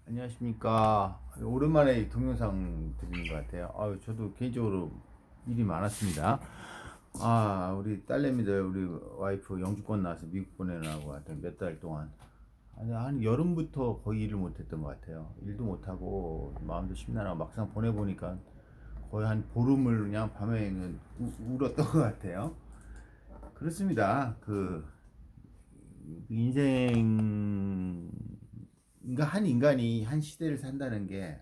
안녕하십니까. 오랜만에 동영상 드리는 것 같아요. 저도 개인적으로 일이 많았습니다. 우리 딸내미들, 우리 와이프 영주권 나와서 미국 보내느라고 하여튼 몇 달 동안. 아니, 한 여름부터 거의 일을 못했던 것 같아요. 일도 못하고 마음도 심란하고 막상 보내보니까 거의 한 보름을 그냥 밤에 울었던 것 같아요. 그렇습니다. 인생, 한 인간이 한 시대를 산다는 게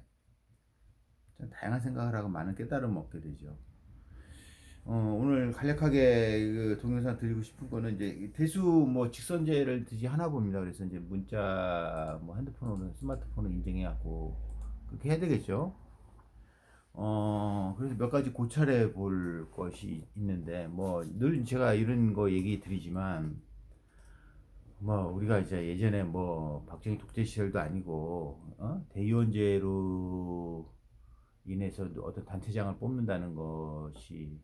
좀 다양한 생각을 하고 많은 깨달음을 얻게 되죠. 오늘 간략하게 그 동영상 드리고 싶은 거는 이제 대수 뭐 직선제를 드지 하나 봅니다. 그래서 이제 문자 뭐 핸드폰으로 스마트폰으로 인증해갖고 그렇게 해야 되겠죠. 그래서 몇 가지 고찰해 볼 것이 있는데 뭐 늘 제가 이런 거 얘기 드리지만 뭐 우리가 이제 예전에 뭐 박정희 독재 시절도 아니고 대의원제로 인해서 어떤 단체장을 뽑는다는 것이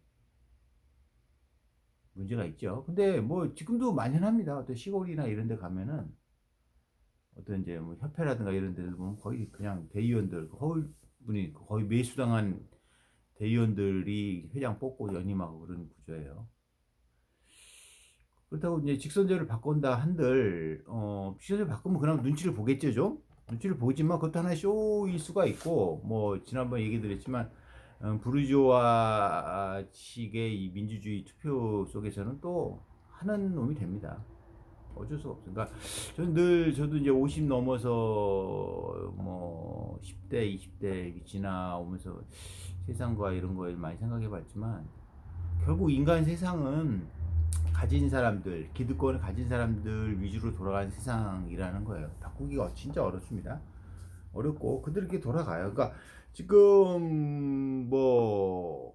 문제가 있죠. 근데 뭐 지금도 만연합니다. 어떤 시골이나 이런 데 가면은 어떤 이제 뭐 협회라든가 이런 데들 보면 거의 그냥 대의원들, 거의 거의 매수당한 대의원들이 회장 뽑고 연임하고 그런 구조예요. 그렇다고 이제 직선제를 바꾼다 한들, 직선제를 바꾸면 그냥 눈치를 보겠죠, 좀? 눈치를 보지만 그것도 하나의 쇼일 수가 있고, 뭐, 지난번 얘기 드렸지만, 부르주아 식의 이 민주주의 투표 속에서는 또 하는 놈이 됩니다. 어쩔 수가 없어요. 그러니까 저도 이제 50 넘어서 뭐 10대, 20대 지나오면서 세상과 이런 거에 많이 생각해 봤지만 결국 인간 세상은 가진 사람들, 기득권을 가진 사람들 위주로 돌아가는 세상이라는 거예요. 바꾸기가 진짜 어렵습니다. 어렵고 그들에게 돌아가요. 그러니까 지금 뭐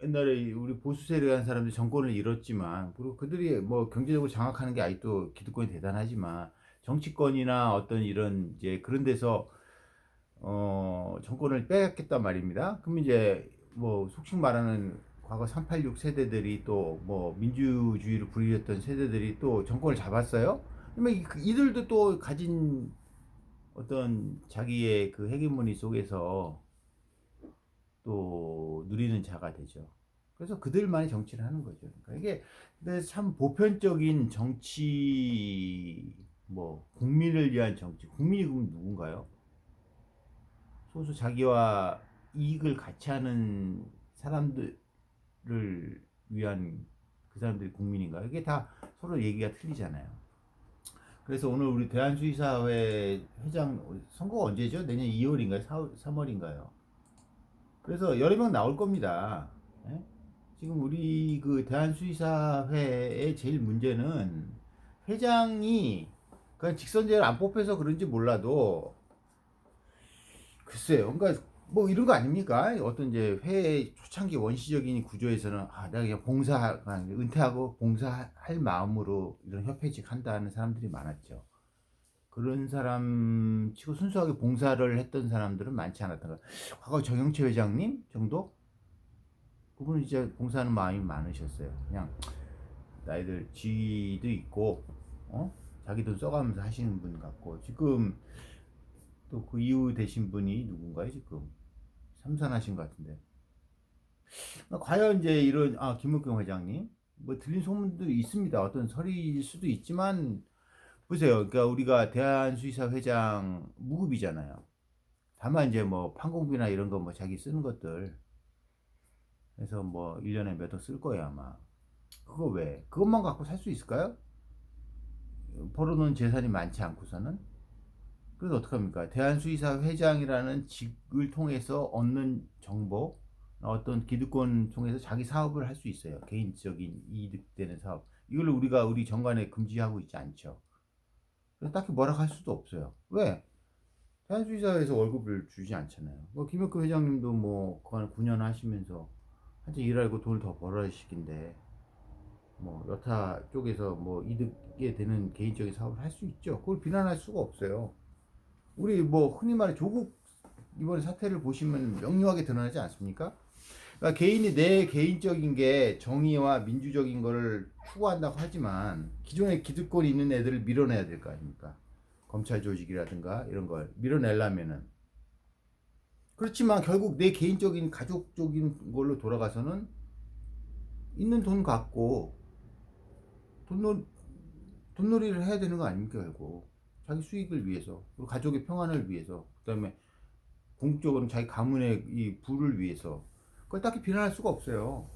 옛날에 우리 보수 세력이라는 사람들이 정권을 잃었지만 그리고 그들이 뭐 경제적으로 장악하는 게 아직도 기득권이 대단하지만 정치권이나 어떤 이런 이제 그런 데서 정권을 빼앗겠단 말입니다. 그럼 이제 뭐 속칭 말하는 과거 386 세대들이 또 뭐 민주주의를 부리렸던 세대들이 또 정권을 잡았어요. 그러면 이들도 또 가진 어떤 자기의 그 헤게모니 속에서 또 누리는 자가 되죠. 그래서 그들만이 정치를 하는 거죠. 그러니까 이게 근데 참 보편적인 정치 뭐 국민을 위한 정치. 국민이 그럼 누군가요? 소수 자기와 이익을 같이 하는 사람들을 위한 그 사람들이 국민인가? 이게 다 서로 얘기가 틀리잖아요. 그래서 오늘 우리 대한수의사회 회장 선거가 언제죠? 내년 2월인가요? 3월인가요? 그래서 여러 명 나올 겁니다. 예? 지금 우리 그 대한수의사회의 제일 문제는 회장이 그냥 직선제를 안 뽑혀서 그런지 몰라도 글쎄요. 그러니까 뭐 이런 거 아닙니까? 어떤 이제 회의 초창기 원시적인 구조에서는 내가 그냥 은퇴하고 봉사할 마음으로 이런 협회직 한다는 사람들이 많았죠. 그런 사람 치고 순수하게 봉사를 했던 사람들은 많지 않았던 것 같아요. 과거 정영채 회장님 정도? 그분은 진짜 봉사하는 마음이 많으셨어요. 그냥 나이들 지도 있고, 자기 돈 써가면서 하시는 분 같고, 지금 또 그 이후 되신 분이 누군가요, 지금? 삼선하신 것 같은데. 과연 이제 이런, 김은경 회장님? 뭐 들린 소문도 있습니다. 어떤 설일 수도 있지만, 보세요. 그러니까 우리가 대한수의사 회장 무급이잖아요. 다만 이제 뭐 판공비나 이런 거 뭐 자기 쓰는 것들 해서 뭐 1년에 몇 억 쓸 거예요, 아마. 그거 왜? 그것만 갖고 살 수 있을까요? 벌어놓은 재산이 많지 않고서는? 그래서 어떡합니까? 대한수의사 회장이라는 직을 통해서 얻는 정보, 어떤 기득권 통해서 자기 사업을 할 수 있어요. 개인적인 이득되는 사업. 이걸 우리가 우리 정관에 금지하고 있지 않죠. 그래서 딱히 뭐라 할 수도 없어요. 왜? 대한수의사에서 월급을 주지 않잖아요. 뭐 김혁근 회장님도 뭐 그간 9년 하시면서 한참 일하고 돈을 더 벌어시긴데 뭐 여타 쪽에서 뭐 이득에 되는 개인적인 사업을 할 수 있죠. 그걸 비난할 수가 없어요. 우리 뭐 흔히 말해 조국 이번 사태를 보시면 명료하게 드러나지 않습니까? 그러니까 개인이 내 개인적인 게 정의와 민주적인 거를 추구한다고 하지만 기존에 기득권이 있는 애들을 밀어내야 될 거 아닙니까? 검찰 조직이라든가 이런 걸 밀어내려면은. 그렇지만 결국 내 개인적인 가족적인 걸로 돌아가서는 있는 돈 갖고 돈놀, 돈놀이를 해야 되는 거 아닙니까 결국. 자기 수익을 위해서, 그리고 가족의 평안을 위해서, 그 다음에 궁극적으로는 자기 가문의 이 부를 위해서. 그걸 딱히 비난할 수가 없어요.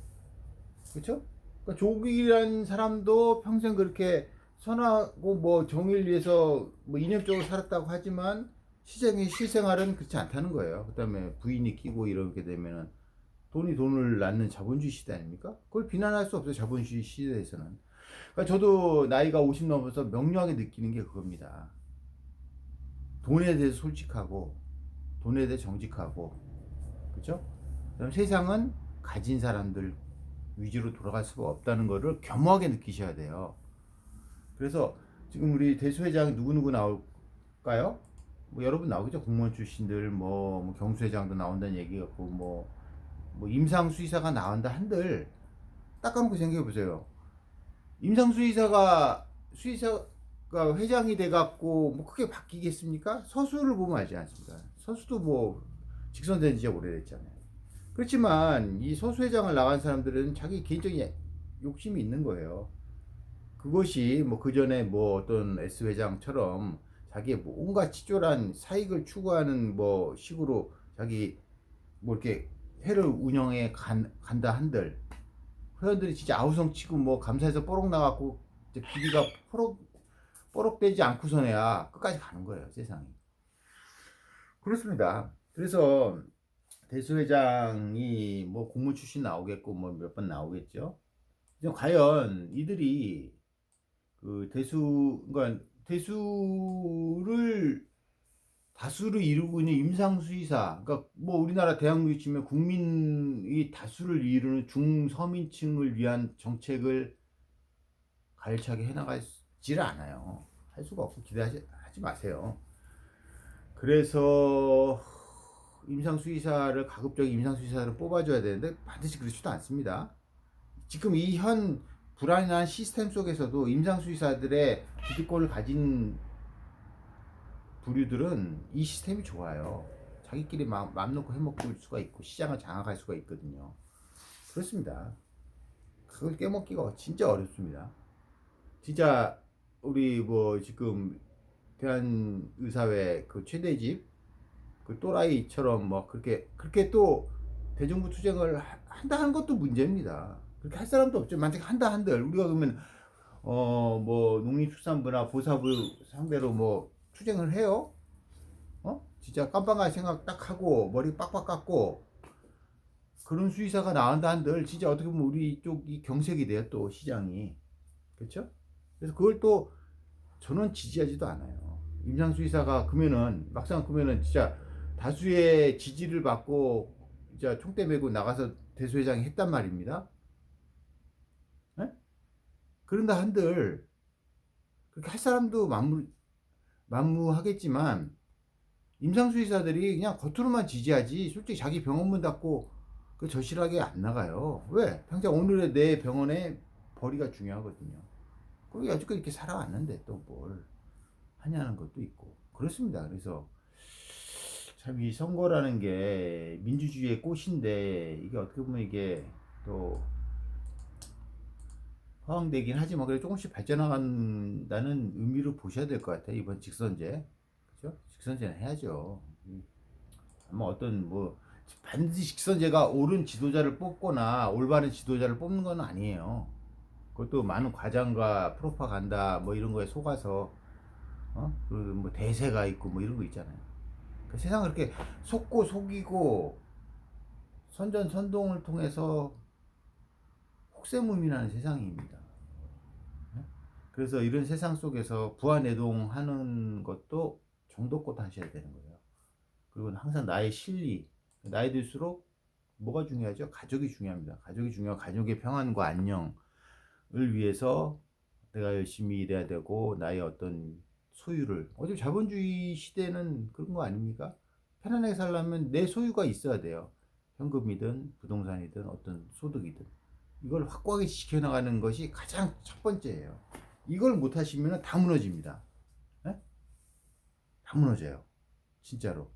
그렇죠? 그러니까 조국이라는 사람도 평생 그렇게 선하고 뭐 정의를 위해서 뭐 이념적으로 살았다고 하지만 시장의 실생활은 그렇지 않다는 거예요. 그다음에 부인이 끼고 이렇게 되면은 돈이 돈을 낳는 자본주의 시대 아닙니까? 그걸 비난할 수 없어요. 자본주의 시대에서는. 그러니까 저도 나이가 50 넘어서 명료하게 느끼는 게 그겁니다. 돈에 대해서 솔직하고 돈에 대해 정직하고, 그렇죠? 그다음 세상은 가진 사람들 위주로 돌아갈 수가 없다는 것을 겸허하게 느끼셔야 돼요. 그래서 지금 우리 대수회장 누구누구 나올까요? 뭐 여러분 나오겠죠. 공무원 출신들 뭐 경수회장도 나온다는 얘기 같고 뭐 임상수의사가 나온다 한들 딱 까놓고 생각해 보세요. 임상수의사가 회장이 돼갖고 뭐 크게 바뀌겠습니까? 서수를 보면 알지 않습니까? 서수도 뭐 직선된 지 오래됐잖아요. 그렇지만 이 서수회장을 나간 사람들은 자기 개인적인 욕심이 있는 거예요. 그것이 뭐 그 전에 뭐 어떤 S 회장처럼 자기의 뭐 온갖 치졸한 사익을 추구하는 뭐 식으로 자기 뭐 이렇게 회를 운영해 간다 한들 회원들이 진짜 아우성치고 뭐 감사해서 뽀록 나갖고 비리가 뽀록되지 않고서야 끝까지 가는 거예요 세상이. 그렇습니다. 그래서 대수 회장이 뭐 공무 출신 나오겠고 뭐 몇 번 나오겠죠. 과연 이들이 그 그러니까 대수를 다수를 이루고 있는 임상수의사, 그러니까 뭐 우리나라 대한민국 치면 국민이 다수를 이루는 중서민층을 위한 정책을 가열차게 해나가지를 않아요. 할 수가 없고 기대하지 마세요. 그래서 가급적 임상수의사를 뽑아줘야 되는데 반드시 그렇지도 않습니다. 지금 이 현 불안한 시스템 속에서도 임상수의사들의 기득권을 가진 부류들은 이 시스템이 좋아요. 자기끼리 마음 놓고 해먹을 수가 있고 시장을 장악할 수가 있거든요. 그렇습니다. 그걸 깨먹기가 진짜 어렵습니다. 진짜 우리 뭐 지금 대한의사회 그 최대집 그 또라이처럼 뭐 그렇게 또 대정부 투쟁을 한다 하는 것도 문제입니다. 그렇게 할 사람도 없죠. 만약에 한다 한들 우리가 그러면 뭐 농림축산부나 보사부 상대로 뭐 투쟁을 해요? 진짜 깜빵할 생각 딱 하고 머리 빡빡 깎고 그런 수의사가 나온다 한들 진짜 어떻게 보면 우리 쪽이 경색이 돼요 또 시장이. 그렇죠? 그래서 그걸 또 저는 지지하지도 않아요. 임상수의사가 그러면은 막상 그러면은 진짜 다수의 지지를 받고 진짜 총대 메고 나가서 대수회장이 했단 말입니다. 네? 그런다 한들 그렇게 할 사람도 만무하겠지만 임상수의사들이 그냥 겉으로만 지지하지 솔직히 자기 병원 문 닫고 그 절실하게 안 나가요. 왜? 당장 오늘의 내 병원의 벌이가 중요하거든요. 거기 아직까지 이렇게 살아왔는데 또 뭘 하냐는 것도 있고 그렇습니다. 그래서 참 이 선거라는 게 민주주의의 꽃인데 이게 어떻게 보면 이게 또 허황되긴 하지만 그래 조금씩 발전해간다는 의미로 보셔야 될 것 같아요. 이번 직선제. 그죠? 직선제는 해야죠. 아마 어떤 뭐 반드시 직선제가 옳은 지도자를 뽑거나 올바른 지도자를 뽑는 건 아니에요. 그것도 많은 과장과 프로파간다 뭐 이런 거에 속아서 그뭐 대세가 있고 뭐 이런 거 있잖아요. 그 세상을 그렇게 속고 속이고 선전선동을 통해서 혹세무민하는 세상입니다. 그래서 이런 세상 속에서 부안해동하는 것도 정도껏 하셔야 되는 거예요. 그리고 항상 나의 실리, 나이 들수록 뭐가 중요하죠? 가족이 중요합니다. 가족이 중요하고 가족의 평안과 안녕을 위해서 내가 열심히 일해야 되고 나의 어떤 소유를 어차피 자본주의 시대는 그런 거 아닙니까? 편안하게 살려면 내 소유가 있어야 돼요. 현금이든 부동산이든 어떤 소득이든 이걸 확고하게 지켜나가는 것이 가장 첫 번째예요. 이걸 못 하시면 다 무너집니다. 네? 다 무너져요. 진짜로.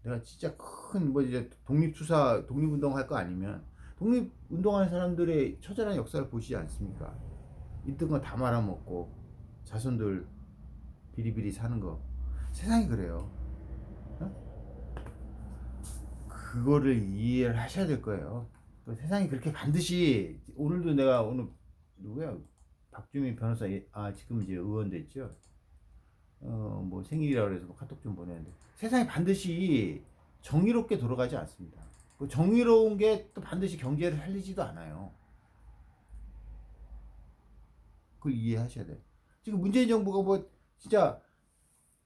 내가 진짜 큰 뭐 이제 독립투사 독립운동 할 거 아니면 독립운동하는 사람들의 처절한 역사를 보시지 않습니까? 있던 거 다 말아먹고 자손들 비리비리 사는 거. 세상이 그래요. 어? 그거를 이해를 하셔야 될 거예요. 그 세상이 그렇게 반드시 오늘도 내가 오늘 누구야? 박주민 변호사 지금 이제 의원 됐죠. 뭐 생일이라 그래서 뭐 카톡 좀 보내는데 세상이 반드시 정의롭게 돌아가지 않습니다. 그 정의로운 게 또 반드시 경제를 살리지도 않아요. 그걸 이해하셔야 돼요. 지금 문재인 정부가 뭐 진짜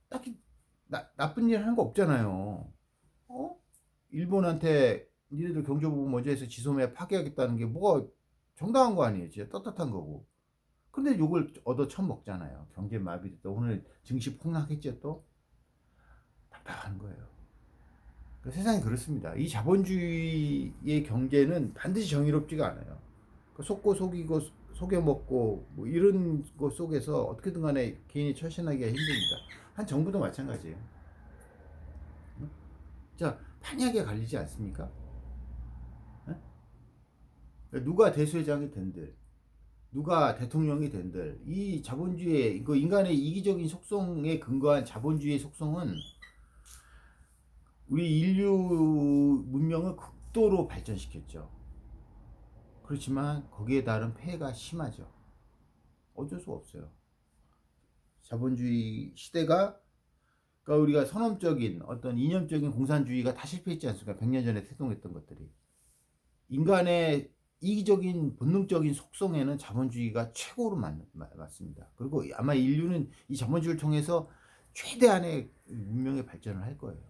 딱히 나쁜 일 하는 거 없잖아요. 어? 일본한테 니네들 경제보복 먼저 해서 지소미아 파괴하겠다는 게 뭐가 정당한 거 아니에요. 진짜 떳떳한 거고. 근데 욕을 얻어 처먹잖아요. 경제 마비됐다. 오늘 증시 폭락했죠 또? 답답한 거예요. 그 세상이 그렇습니다. 이 자본주의의 경제는 반드시 정의롭지가 않아요. 속고 속이고 속여먹고 뭐 이런 것 속에서 어떻게든 간에 개인이 처신하기가 힘듭니다. 한 정부도 마찬가지예요. 자, 판이하게 갈리지 않습니까? 누가 대수회장이 된들, 누가 대통령이 된들, 이 자본주의, 그 인간의 이기적인 속성에 근거한 자본주의의 속성은 우리 인류 문명을 극도로 발전시켰죠. 그렇지만 거기에 따른 폐해가 심하죠. 어쩔 수 없어요. 자본주의 시대가 그러니까 우리가 선언적인 어떤 이념적인 공산주의가 다 실패했지 않습니까? 100년 전에 태동했던 것들이. 인간의 이기적인 본능적인 속성에는 자본주의가 최고로 맞습니다. 그리고 아마 인류는 이 자본주의를 통해서 최대한의 문명의 발전을 할 거예요.